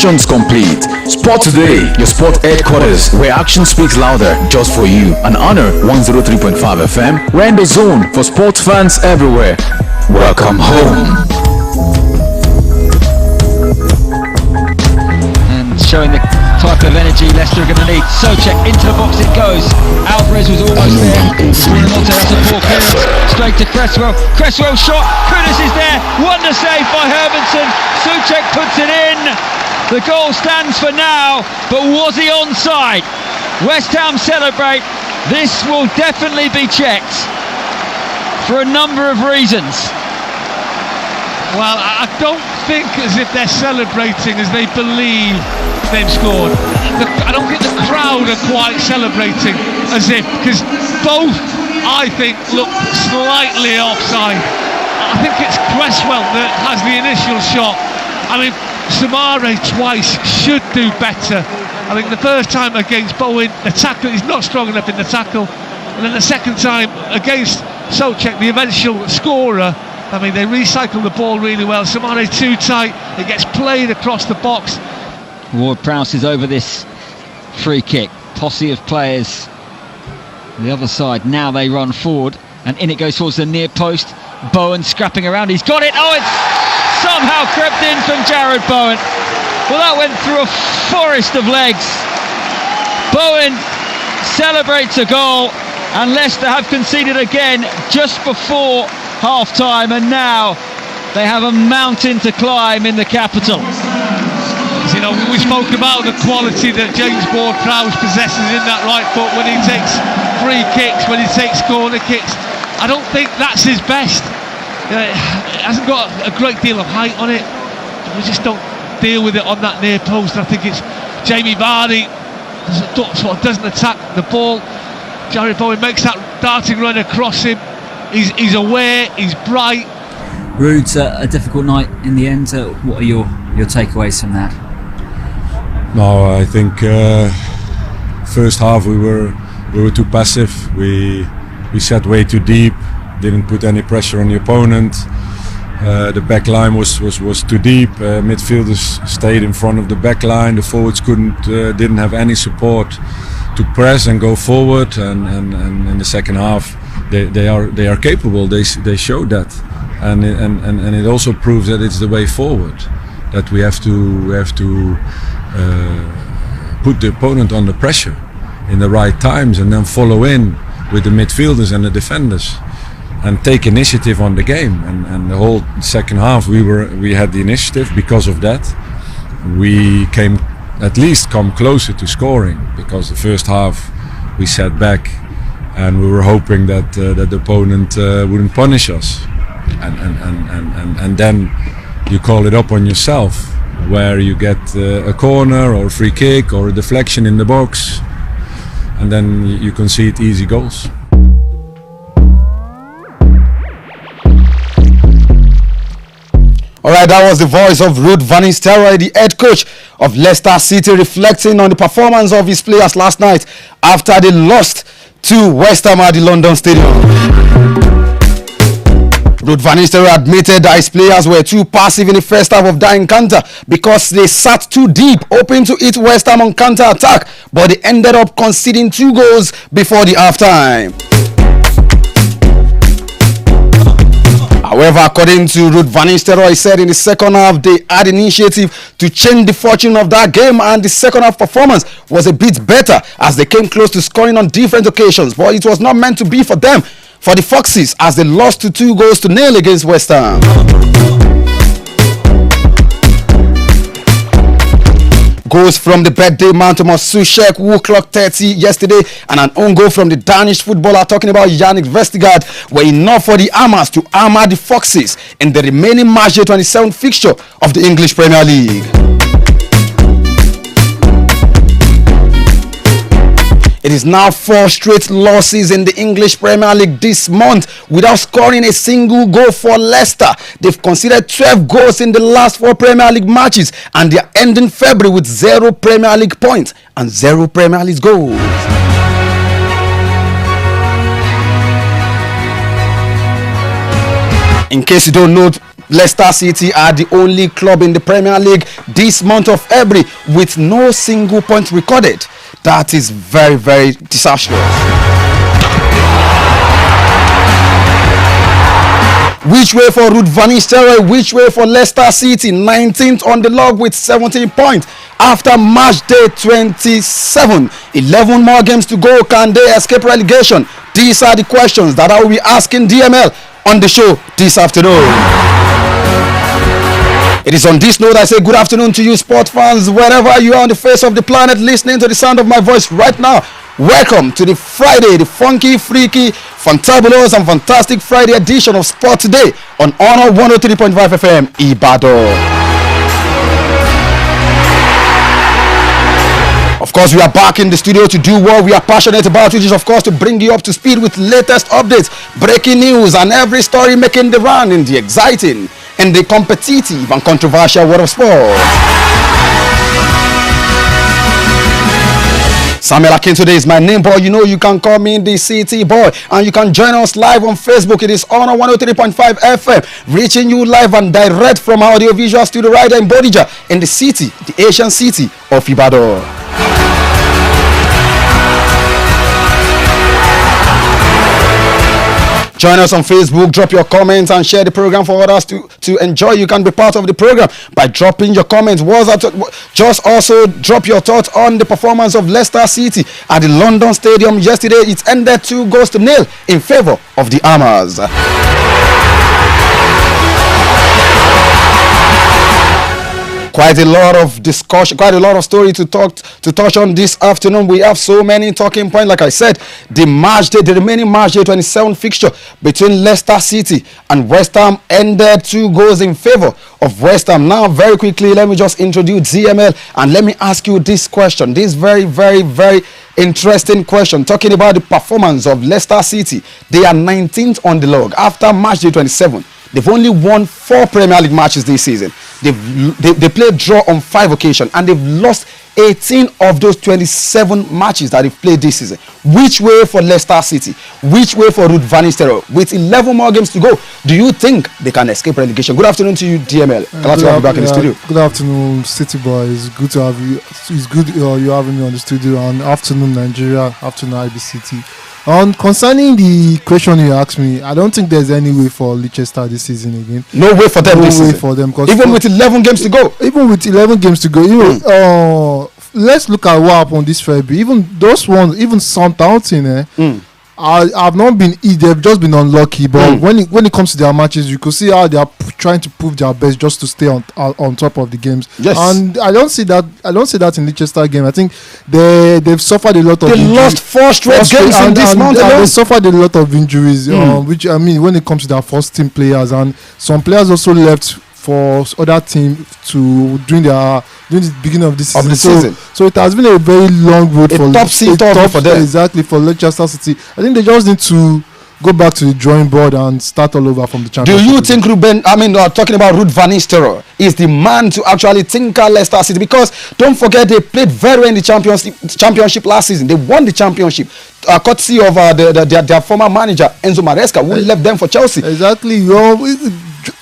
Mission's complete. Sport Today, your sport headquarters, where action speaks louder just for you. An honor 103.5 FM. We're in the zone for sports fans everywhere. Welcome home. And showing the type of energy Leicester are going to need. Socek into the box it goes. Alvarez was almost there. That's a poor clearance. Straight to Cresswell. Cresswell shot. Kudus is there. Wonder save by Hermansen. Socek puts it in. The goal stands for now, but was he onside? West Ham celebrate. This will definitely be checked for a number of reasons. Well, I don't think as if they're celebrating as they believe they've scored. I don't think the crowd are quite celebrating as if, because both, I think, look slightly offside. I think it's Cresswell that has the initial shot. I mean, Samare twice should do better. I think the first time against Bowen, the tackle, he's not strong enough in the tackle. And then the second time against Socek, the eventual scorer, I mean, they recycle the ball really well. Samare too tight, it gets played across the box. Ward-Prowse is over this free kick. Posse of players the other side. Now they run forward, and in it goes towards the near post. Bowen scrapping around, he's got it. Oh, it's somehow crept in from Jared Bowen. Well, that went through a forest of legs. Bowen celebrates a goal, and Leicester have conceded again just before half-time, and now they have a mountain to climb in the capital. You know, we spoke about the quality that James Ward-Prowse possesses in that right foot when he takes free kicks, when he takes corner kicks. I don't think that's his best. It hasn't got a great deal of height on it. We just don't deal with it on that near post. I think it's Jamie Vardy sort of doesn't attack the ball. Jared Bowen makes that darting run across him. He's aware, he's bright. Rude's a difficult night in the end. What are your takeaways from that? No, I think first half we were too passive. We sat way too deep. Didn't put any pressure on the opponent. The back line was too deep. Midfielders stayed in front of the back line. The forwards didn't have any support to press and go forward. And in the second half, they are capable. They showed that, and it also proves that it's the way forward. That we have to put the opponent under pressure in the right times, and then follow in with the midfielders and the defenders, and take initiative on the game. And the whole second half we had the initiative. Because of that, we come closer to scoring, because the first half we sat back and we were hoping that the opponent wouldn't punish us, and then you call it up on yourself, where you get a corner or a free kick or a deflection in the box, and then you concede easy goals. Alright, that was the voice of Ruud van Nistelrooy, the head coach of Leicester City, reflecting on the performance of his players last night after they lost to West Ham at the London Stadium. Ruud van Nistelrooy admitted that his players were too passive in the first half of that encounter because they sat too deep, hoping to hit West Ham on counter-attack, but they ended up conceding 2 goals before the halftime. However, according to Ruud van Nistelrooy, he said in the second half they had initiative to change the fortune of that game, and the second half performance was a bit better as they came close to scoring on different occasions, but it was not meant to be for them, for the Foxes, as they lost to 2-0 against West Ham. Goals from the birthday man Thomas Soucek, who clocked 30 yesterday, and an own goal from the Danish footballer, talking about Yannick Vestergaard, were enough for the Hammers to hammer the Foxes in the remaining March 27th fixture of the English Premier League. It is now 4 straight losses in the English Premier League this month without scoring a single goal for Leicester. They've conceded 12 goals in the last 4 Premier League matches, and they are ending February with 0 Premier League points and 0 Premier League goals. In case you don't know, Leicester City are the only club in the Premier League this month of February with no single point recorded. That is very, very disastrous. Which way for Ruud van Nistelrooy? Which way for Leicester City? 19th on the log with 17 points after match day 27. 11 more games to go. Can they escape relegation? These are the questions that I will be asking DML on the show this afternoon. It is on this note I say good afternoon to you sport fans wherever you are on the face of the planet listening to the sound of my voice right now. Welcome to the Friday, the funky, freaky, fantabulous and fantastic Friday edition of Sport Today on Honor 103.5 FM Ibadan. Of course, we are back in the studio to do what we are passionate about, which is of course to bring you up to speed with latest updates, breaking news and every story making the round in the exciting and the competitive and controversial world of sport. Samuel Akintunde is my name, boy. You know you can call me the City Boy, and you can join us live on Facebook. It is Honor 103.5 FM, reaching you live and direct from our audiovisual studio right in Bodija, in the city, the Asian city of Ibadan. Join us on Facebook, drop your comments and share the program for others to enjoy. You can be part of the program by dropping your comments. Just also drop your thoughts on the performance of Leicester City at the London Stadium yesterday. It ended 2-0 in favor of the Hammers. Quite a lot of discussion, quite a lot of story to touch on this afternoon. We have so many talking points. Like I said, the remaining match day 27 fixture between Leicester City and West Ham ended 2 goals in favor of West Ham. Now, very quickly, let me just introduce ZML and let me ask you this question. This very, very, very interesting question. Talking about the performance of Leicester City. They are 19th on the log after match day 27. They've only won 4 Premier League matches this season. They played draw on 5 occasions and they've lost 18 of those 27 matches that they've played this season. Which way for Leicester City? Which way for Ruud van Nistelrooy? With 11 more games to go, do you think they can escape relegation? Good afternoon to you, DML. Glad to have you back in the studio. Good afternoon, City Boy. It's good to have you. It's good you having me on the studio. And afternoon, Nigeria. Afternoon, IBCT. Concerning the question you asked me, I don't think there's any way for Leicester this season again. No way for them this season. For them, even with 11 games to go. Even with 11 games to go, let's look at what happened this February. Even those ones, even Southampton, I've not been. They've just been unlucky. But when it comes to their matches, you could see how they are trying to prove their best just to stay on top of the games. Yes. And I don't see that in Leicester game. I think they've suffered a lot of. They lost 4 straight games in this month. They suffered a lot of injuries. Which I mean, when it comes to their first team players, and some players also left for other teams during the beginning of this season. So it has been a very long road for them. Exactly, for Leicester City. I think they just need to go back to the drawing board and start all over from the championship. Do you think talking about Ruud van Nistelrooy is the man to actually tinker Leicester City? Because don't forget they played very well in the championship last season. They won the championship courtesy of their former manager Enzo Maresca, who left them for Chelsea. Exactly.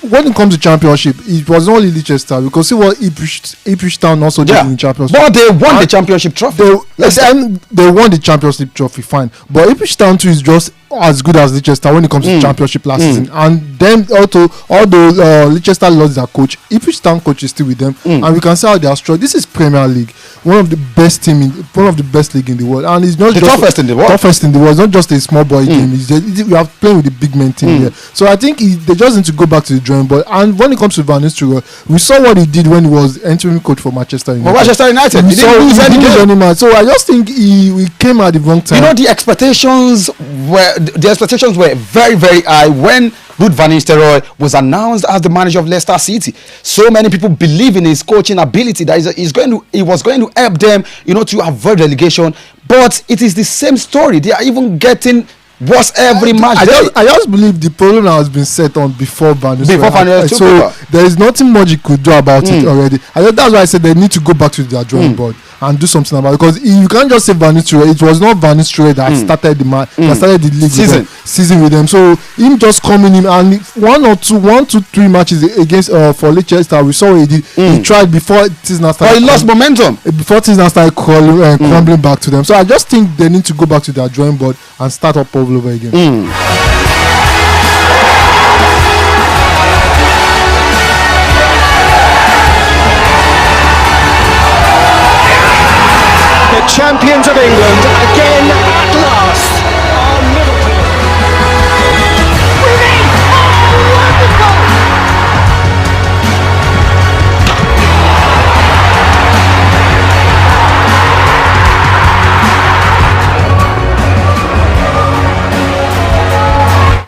When it comes to championship, it was not only Leicester, because see what Ipswich Town also did in the championship. But they won the championship trophy. They won the championship trophy, fine. But Ipswich Town too is just as good as Leicester when it comes to championship last season. And then although Leicester lost their coach, Ipswich Town coach is still with them, and we can see how they are strong. This is Premier League, one of the best league in the world, and it's not the toughest in the world. Toughest in the world. It's not just a small boy game. We are playing with the big men team here. So I think they just need to go back to the drawing board. And when it comes to Van Nistelrooy, we saw what he did when he was interim coach for Manchester United. Manchester United, he didn't lose any game. So I just think he came at the wrong time. You know, the expectations were very, very high when Ruud van Nistelrooy was announced as the manager of Leicester City. So many people believe in his coaching ability that he was going to help them, to avoid relegation. But it is the same story. They are even getting worse every match. I just believe the problem has been set on before Vanuatu. So there is nothing much you could do about it already. That's why I said they need to go back to their drawing board and do something about it, because you can't just say Vanuatu. It was not Vanuatu that started the match, that started the league season with them. So him just coming in and 1, 2, 3 matches against for Leicester, we saw he tried before things now started. But he lost momentum before things now started crumbling back to them. So I just think they need to go back to their drawing board and start up all over again. The champions of England again at last are Liverpool.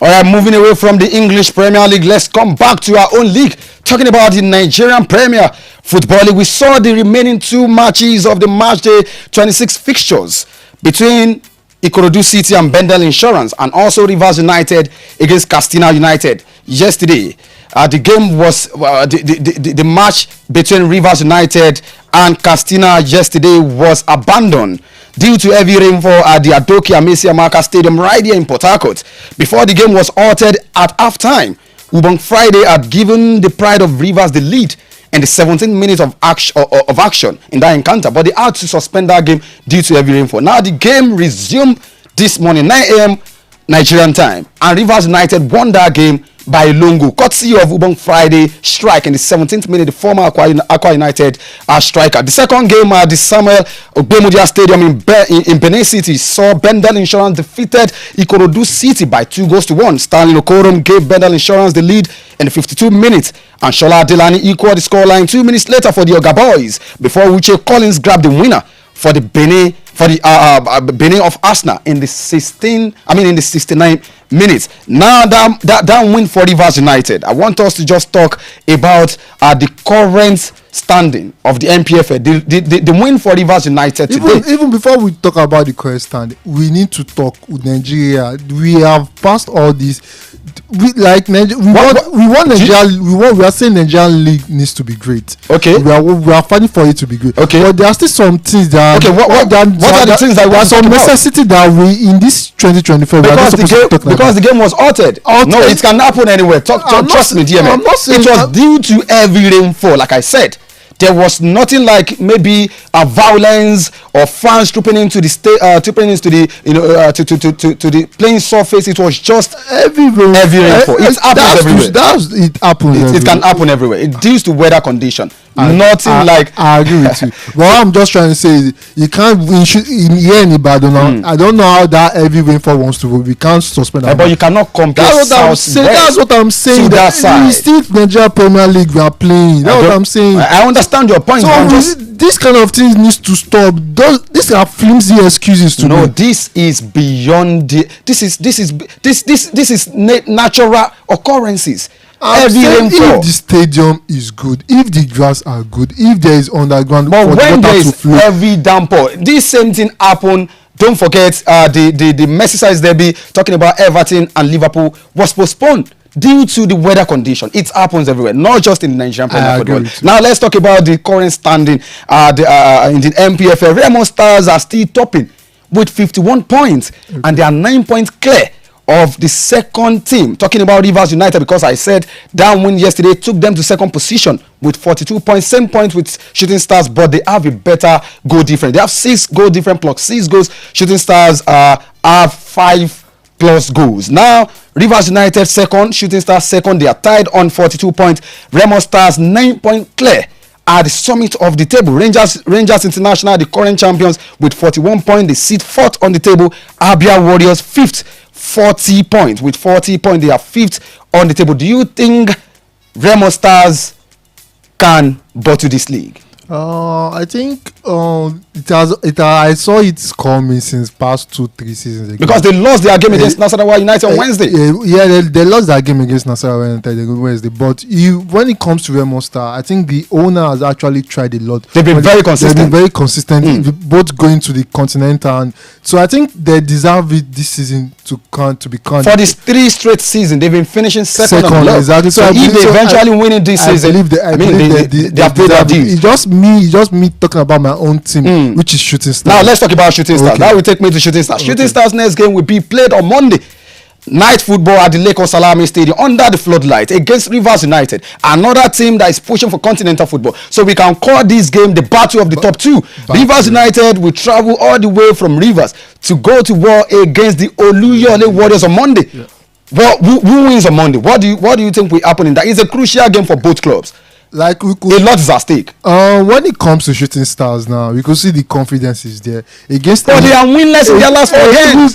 All right, moving away from the English Premier League, let's come back to our own league. Talking about the Nigerian Premier Football League, we saw the remaining 2 matches of the matchday 26 fixtures between Ikorodu City and Bendel Insurance, and also Rivers United against Castina United yesterday. The game was the match between Rivers United and Castina yesterday was abandoned due to heavy rainfall at the Adoke Amesia Maka Stadium right here in Port Harcourt. Before the game was halted at half-time, Ubong Friday had given the Pride of Rivers the lead in the 17 minutes of action in that encounter, but they had to suspend that game due to heavy rainfall. Now the game resumed this morning, 9 a.m. Nigerian time, and Rivers United won that game by Lungu, courtesy of Ubong Friday strike in the 17th minute, the former Aqua United striker. The second game at the Samuel Ogbemudia Stadium in Benin City saw Bendel Insurance defeated Ikorodu City by 2-1. Stanley Okorom gave Bendel Insurance the lead in the 52 minutes, and Shola Adelani equaled the scoreline 2 minutes later for the Oga Boys before Uche Collins grabbed the winner for the Benin of Arsenal in the 69 minutes. Now that win for Rivers United, I want us to just talk about the current standing of the NPFL. The win for Rivers United today. Even before we talk about the current standing, we need to talk with Nigeria. We have passed all this. We are saying Nigerian league needs to be great. Okay. We are fighting for it to be great. Okay. But there are still some things that. Okay. What are the things that we are some necessity that we in this 2024 because the game was altered. No, it can happen anywhere. Trust me, dear man. It was due to heavy rainfall, like I said. There was nothing like maybe a violence or fans trooping into the to the playing surface. It was just heavy rainfall. It happens everywhere. It can happen everywhere. It deals to weather condition. I agree with you. What I'm just trying to say is you can't here in Ibadan. I don't know how that heavy rainfall wants to go. We can't suspend that. But you cannot compare. That's what I'm saying. That still Nigeria Premier League we are playing. That's what I'm saying. I understand your point. So this kind of things needs to stop. These are flimsy excuses to me. This is beyond this is natural occurrences. If the stadium is good, if the grass are good, if there is underground, but when there is heavy downpour, this same thing happen. Don't forget the Merseyside derby talking about Everton and Liverpool was postponed due to the weather condition. It happens everywhere, not just in the Nigerian Premier Football. Now let's talk about the current standing in the NPFL. Remo Stars are still topping with 51 points, and they are 9 points clear of the second team. Talking about Rivers United, because I said that win yesterday took them to second position with 42 points, same points with Shooting Stars, but they have a better goal difference. They have 6 goal difference plus 6 goals. Shooting Stars have 5 plus goals. Now Rivers United second, Shooting Stars second. They are tied on 42 points. Remo Stars 9 points clear at the summit of the table. Rangers International, the current champions, with 41 points. They sit fourth on the table. Abia Warriors fifth, 40 points. With 40 points, they are fifth on the table. Do you think Remo Stars can bottle this league? I think I saw it coming since past 2-3 seasons ago. Because they lost their game against Nasarawa United on Wednesday. They lost their game against Nasarawa United on Wednesday. But when it comes to Remo Star, I think the owner has actually tried a lot. They've been very consistent. Both going to the Continental, and so I think they deserve it this season to be crowned. For this 3 straight season, they've been finishing second. Exactly. So if they eventually winning this season, they have paid their dues. It's just me talking about my own team, which is Shooting Stars. Now let's talk about Shooting Stars. That will take me to Shooting Stars. Shooting Stars' next game will be played on Monday. Night football at the Lagos Salami Stadium under the floodlight against Rivers United, another team that is pushing for continental football. So we can call this game the battle of the top 2. Rivers United will travel all the way from Rivers to go to war against the Oluyole Warriors on Monday. Yeah. Well, who wins on Monday? What do you think will happen in that? It's a crucial game for both clubs. A lot is at stake. When it comes to Shooting Stars now, we could see the confidence is there. They are winless in their last 4 games.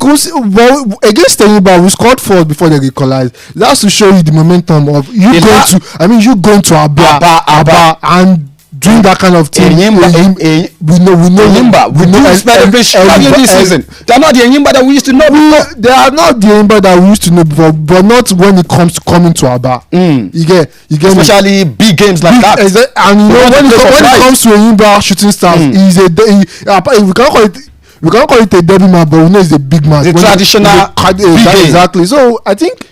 Against Teniba, we scored 4 before they equalized. That's to show you the momentum of you going to Aba and doing that kind of thing. We expect this season. They are not the Enyimba that we used to know before. They are not the Enyimba that we used to know before, but not when it comes to coming to Aba. You get especially big games like that. And when it comes to Enyimba Shooting Stars, we can't call it a derby match, but we know it's a big match. The traditional big game. Exactly. So I think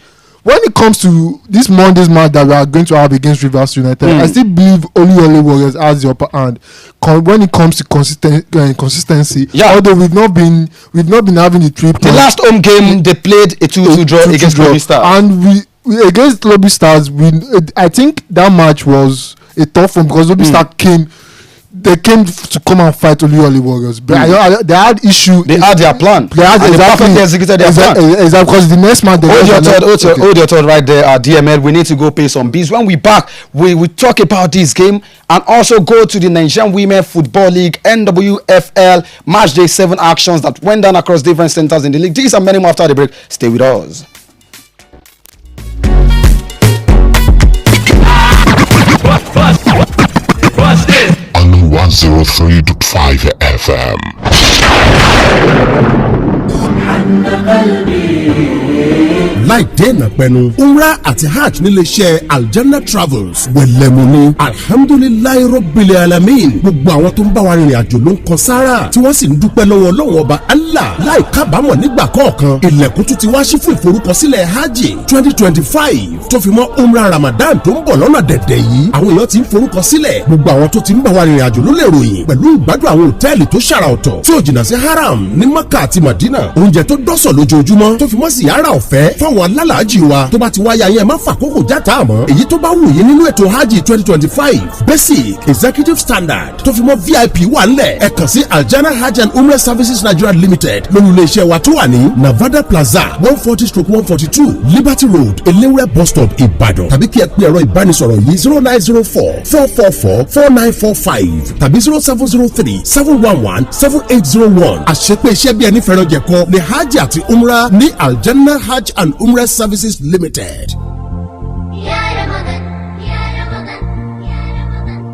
when it comes to this Monday's match that we are going to have against Rivers United, I still believe Oluyole Warriors has the upper hand when it comes to consistency. Yeah. Although we've not been having the 3 points. The last home game they played a 2-2 draw against Lobby Stars, and we against Lobby Stars. I think that match was a tough one because Lobby Stars came to come and fight Oluyole Warriors, but they had issue. They had their plan. They perfectly executed their plan. Exactly, because the next match. Hold your thought right there, DML. We need to go pay some bills. When we back, we talk about this game and also go to the Nigerian Women Football League (NWFL) Match Day 7 actions that went down across different centers in the league. These and many more after the break. Stay with us. What's this? On 103.5 FM. láì dènà pẹnu umrah àti hajj níléeṣẹ́ aljanna travels wẹ̀lẹ́mú ní alhamdulilayi rabbil alamin gbogbo àwọn tó ń bá wa rìnrìn àjò ló ń kan sára tí wọ́n sì ń dúpẹ́ lọ́wọ́ Ọlọ́run ọba Allah láì kábàámọ̀ nígbà kọ̀ọ̀kan ilẹ̀kùn tún ti wá sí fún ìforúkọsílẹ̀ hajj 2025 tó fi mọ́ umrah ramadan tó ń bọ̀ lọ́nà dẹ̀dẹ̀ yìí àwọn èèyàn ti ń forúkọsílẹ̀ gbogbo àwọn tó ti ń bá wa rìnrìn àjò ló lè ròyìn pẹ̀lú ìgbádùn àwọn òtẹ́ẹ̀lì tó ṣàrà ọ̀tọ̀ tí ò jìnnà sí haram ní Maka àti Madina oúnjẹ tó dọ́sọ̀ lójoojúmọ́ tó fi mọ́ ziyara ọ̀fẹ́ fáwọn alálàájì wa tó bá ti wáyà yẹn má fàkókò játa àmọ́ èyí tó bá wù yín nínú ètò hajj 2025 basic executive standard tó fi mọ́ VIP wà ńlẹ̀ ẹ kàn sí Aljana Hajj and Umrah Services Nigeria Limited lórí iléeṣẹ́ wa tó wà ní Navada Plaza 140/142 Liberty Road Elewure bus stop Ìbàdàn tàbí kí ẹ pè ẹ̀rọ ìbánisọ̀rọ̀ yìí 0904-444-4945 tàbí 0703-711-7801 àṣepé iṣẹ́ bí ẹni fẹ́ràn jẹ̀kọ́ ní hajj àti umrah ní Aljana Hajj and Umrah Services Limited.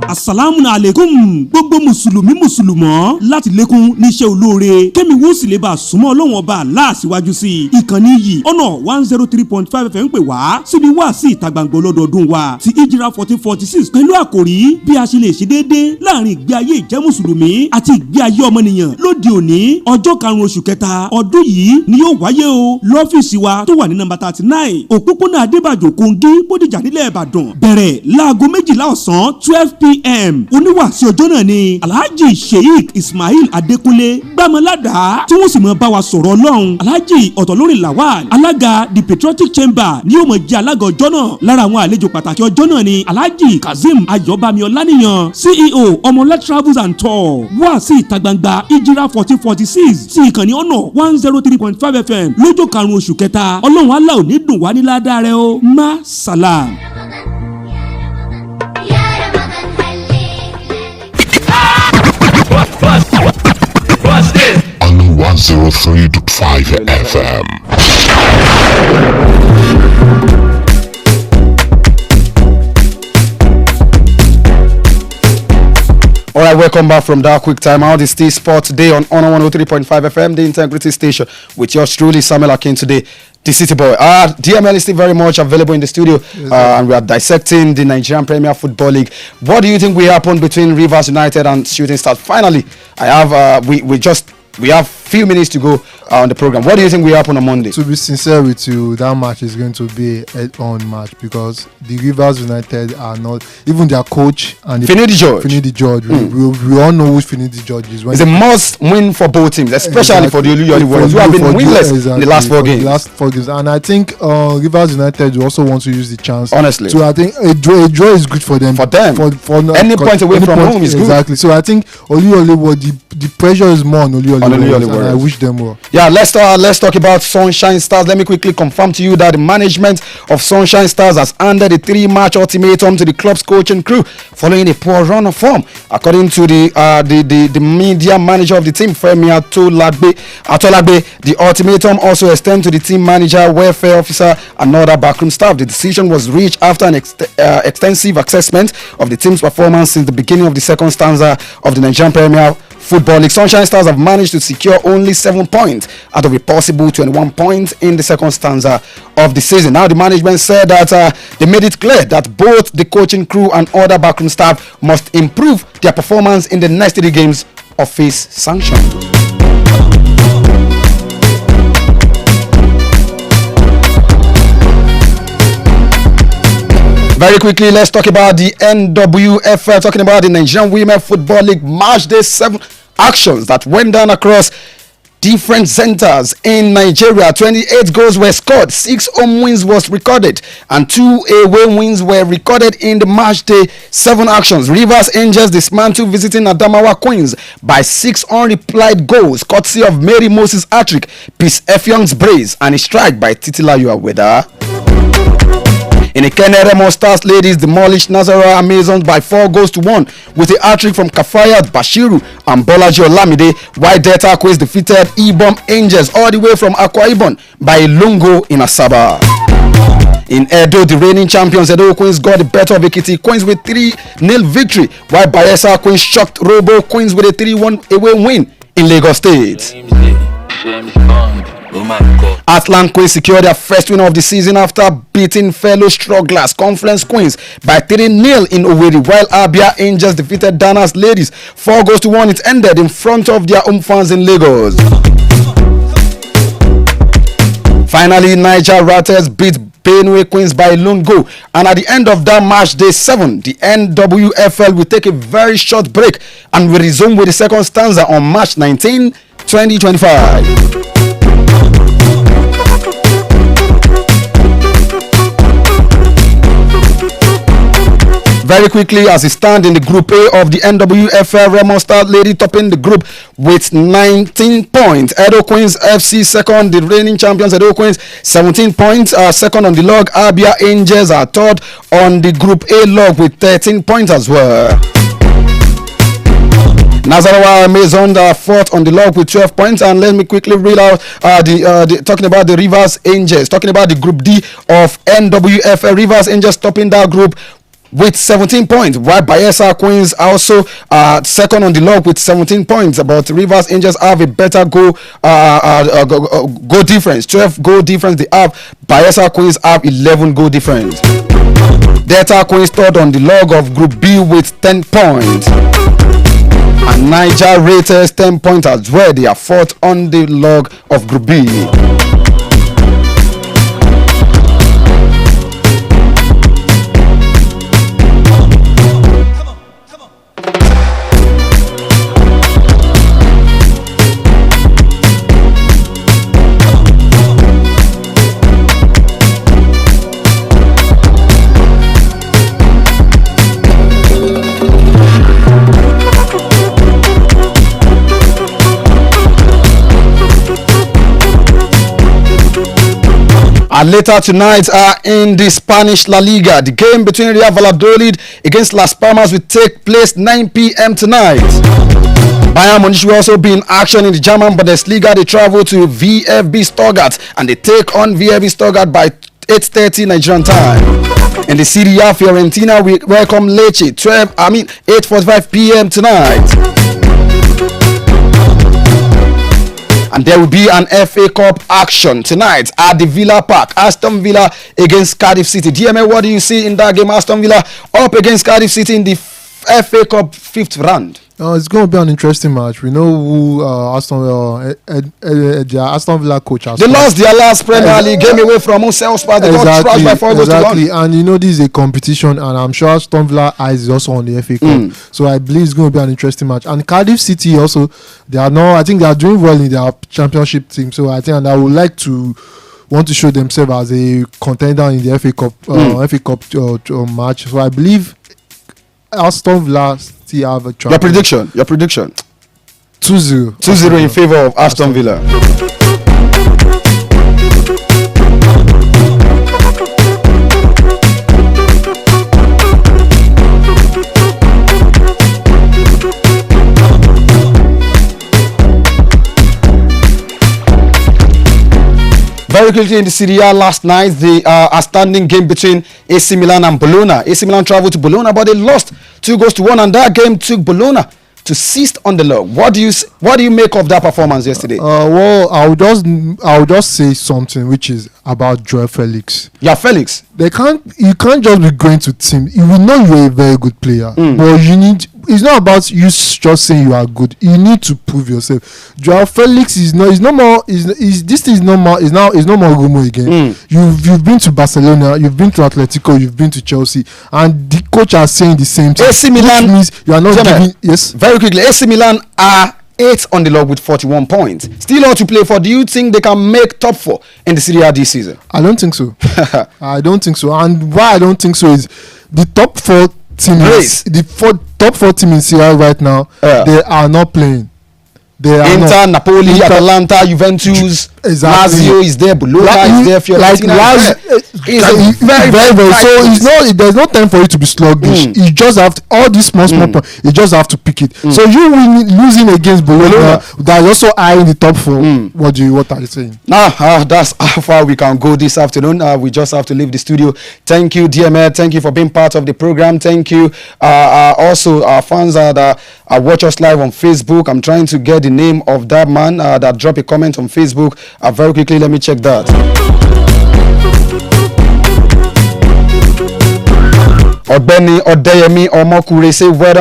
asalaamu aleykum gbogbo mùsùlùmí mùsùlùmọ́ láti lékún níṣẹ́ olóore kẹ́mi wọ́n sì lè bá a súnmọ́ ọlọ́wọ́n ọba aláàsíwájú sí i ìkànnì yìí ọ̀nà 103.5 FM ń pè wá síbi wá sí ìta gbangba ọlọ́dọọdún wa ti ìjìrà 1446 pẹ̀lú àkòrí bí a ṣe lè ṣe déédéé láàrin ìgbé ayé ìjẹ́ mùsùlùmí àti ìgbé ayé ọmọnìyàn lóde òní ọjọ́ 5 oṣù kẹta ọdún yìí ni yóò wáyé o lọ́fíìsì wa tó wà ní nọ́mbà 39 òpópónà Adébàjò Kòǹgí Bódìjà nílẹ̀ Ìbàdàn bẹ̀rẹ̀ láago 12 ọ̀sán 12 p.m. oníwàásí ọjọ́ náà ni Alhaji Sheikh Ismail Adékúnlé gbàmọ́ládàá tí wọ́n sì mọ̀ bá wa sọ̀rọ̀ Ọlọ́run Alhaji Ọ̀tọ̀lórin Lawal alága the Patriotic Chamber ni yóò mọ̀ jẹ́ alága ọjọ́ náà lára àwọn àlejò pàtàkì ọjọ́ náà ni Alhaji Kazeem Ayọ̀bámi Ọláníyàn CEO Ọmọlá Travels and Tour wá sí ìta gbangba ìjìrà 1446 sí ìkànnì ọ̀nà 103.5 FM lọ́jọ́ 5 oṣù kẹta Ọlọ́run Allah ò ní dùn wá ní ládàá rẹ o má salam. What's this? On 103.5 FM. All right, welcome back from that quick time out. It's still Sport Today on Honor 103.5 FM, the Integrity Station, with yours truly, Samuel Akintunde, the City Boy. DML is still very much available in the studio, and we are dissecting the Nigerian Premier Football League. What do you think will happen between Rivers United and Shooting Stars? Finally, I have we have few minutes to go on the program. What do you think will happen on Monday? To be sincere with you, that match is going to be a head-on match because the Rivers United are not, even their coach and Finidi George. We all know who Finidi George is. It's a must win for both teams, especially for the Oluyole Warriors, who have been winless in the last 4 games. And I think Rivers United will also want to use the chance. Honestly, so I think a draw is good for them. For any point away from home is good. Exactly. So I think Oluyole, the pressure is more on Oluyole Warriors, and I wish them well. Yeah, let's talk about Sunshine Stars. Let me quickly confirm to you that the management of Sunshine Stars has handed a 3-match ultimatum to the club's coaching crew following a poor run of form. According to the media manager of the team, Femi Atolagbe, the ultimatum also extends to the team manager, welfare officer, and other backroom staff. The decision was reached after an extensive assessment of the team's performance since the beginning of the second stanza of the Nigerian Premier Football League. Sunshine Stars have managed to secure only 7 points out of a possible 21 points in the second stanza of the season. Now, the management said that they made it clear that both the coaching crew and other backroom staff must improve their performance in the next 3 games of phase sanction. Very quickly, let's talk about the NWFL, talking about the Nigerian Women Football League Match Day 7 actions that went down across different centers in Nigeria. 28 goals were scored, 6 home wins was recorded, and 2 away wins were recorded in the Match Day 7 actions. Rivers Angels dismantled visiting Adamawa Queens by 6 unreplied goals, courtesy of Mary Moses hat-trick, Peace Effiong's brace, and a strike by Titilayo Aweda. In the Remo Stars ladies demolished Nazara Amazons by 4 goals to 1 with a hat-trick from Kafayat Bashiru and Bolaji Olamide, while Delta Queens defeated Ibom Angels all the way from Akwa Ibom by a Lungo in Asaba. In Edo, the reigning champions Edo Queens got the better of Ekiti Queens with 3-0 victory, while Bayelsa Queens shocked Robo Queens with a 3-1 away win in Lagos State. Atlant Queens secured their first win of the season after beating fellow strugglers Conference Queens by 3-0 in Owerri, while Abia Angels defeated Danas Ladies 4 goals to 1. It ended in front of their home fans in Lagos. Finally, Niger Ratters beat Benue Queens by a lone goal, and at the end of that Match Day 7, the NWFL will take a very short break and will resume with the second stanza on March 19, 2025. Very quickly, as it stands in the Group A of the NWFL, Remo Star Lady topping the group with 19 points. Edo Queens FC second, the reigning champions Edo Queens 17 points. Second on the log, Abia Angels are third on the Group A log with 13 points as well. Nazarawa Amazon are fourth on the log with 12 points. And let me quickly read out talking about the Rivers Angels, talking about the Group D of NWFL. Rivers Angels topping that group with 17 points, while Bayelsa Queens also second on the log with 17 points. But Rivers Angels have a better goal difference, 12 goal difference they have. Bayelsa Queens have 11 goal difference. Delta Queens third on the log of Group B with 10 points. And Niger Ratters 10 points as well. They are fourth on the log of Group B. And later tonight in the Spanish La Liga, the game between Real Valladolid against Las Palmas will take place 9 p.m. tonight. Bayern Munich will also be in action in the German Bundesliga. They travel to VfB Stuttgart and they take on VfB Stuttgart by 8:30 Nigerian time. In the Serie A, Fiorentina we welcome Lecce 8:45 p.m. tonight. And there will be an FA Cup action tonight at the Villa Park. Aston Villa against Cardiff City. DMA, what do you see in that game? Aston Villa up against Cardiff City in the FA Cup 5th round. It's going to be an interesting match. We know who Aston Villa coach has. They lost their last Premier League game away from Selspar. They got trashed by 4 goals to 1. And you know this is a competition, and I'm sure Aston Villa eyes is also on the FA Cup. So I believe it's going to be an interesting match. And Cardiff City also, I think they are doing well in their championship team. So I think, and I would like to want to show themselves as a contender in the FA Cup match. So I believe Aston Villa still have a chance. Your prediction. 2-0. 2-0 in favor of Aston Villa. Very quickly in the Serie A last night, the outstanding game between AC Milan and Bologna. AC Milan traveled to Bologna, but they lost 2 goals to 1, and that game took Bologna to 6th on the log. What do you make of that performance yesterday? Well, I'll just say something which is about Joao Felix. Yeah, Felix. You can't just be going to team. You will know you're a very good player, but it's not about you just saying you are good. You need to prove yourself. Joao Felix is no more Romo again. You've been to Barcelona, you've been to Atletico, you've been to Chelsea, and the coach are saying the same thing. AC Milan, which means you are not giving. Yes. Very quickly, AC Milan are 8th on the log with 41 points. Still all to play for. Do you think they can make top 4 in the Serie A this season? I don't think so. I don't think so. And why I don't think so is the top 4 team top 4 team in Serie A right now, they are not playing. Inter, Napoli, Atalanta, Juventus, Lazio is there, Bologna is there, Fiorentina is very. So there's no time for you to be sluggish. You just have to, all these small points. You just have to pick it. So you losing against Bologna, that's also high in the top 4. What are you saying? That's how far we can go this afternoon. We just have to leave the studio. Thank you, DML. Thank you for being part of the program. Thank you. Also, our fans that watch us live on Facebook. I'm trying to get the name of that man that dropped a comment on Facebook. Very quickly, let me check that. Obeni Odeyemi Omokure say well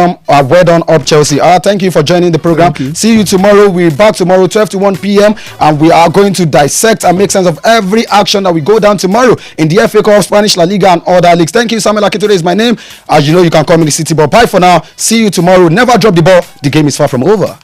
done up Chelsea. Thank you for joining the program. See you tomorrow. We're back tomorrow 12 to 1 p.m. and we are going to dissect and make sense of every action that we go down tomorrow in the FA Cup, Spanish La Liga and other leagues. Thank you. Samuel Akintunde is my name. As you know, you can call me the City Ball. Bye for now. See you tomorrow. Never drop the ball. The game is far from over.